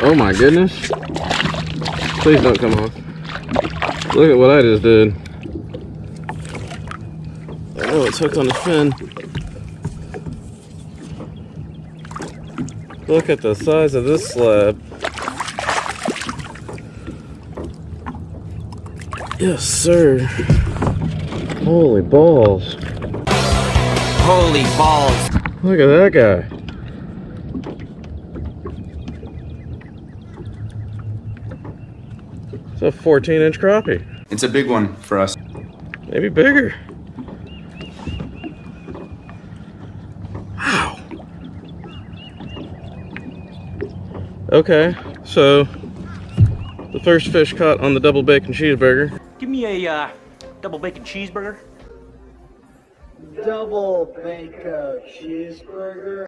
Oh my goodness. Please don't come off. Look at what I just did. I know it's hooked on the fin. Look at the size of this slab. Yes, sir. Holy balls. Holy balls. Look at that guy. It's a 14-inch crappie. It's a big one for us. Maybe bigger. Wow. Okay, so the first fish caught on the double bacon cheeseburger. Give me a double bacon cheeseburger. Double bacon cheeseburger.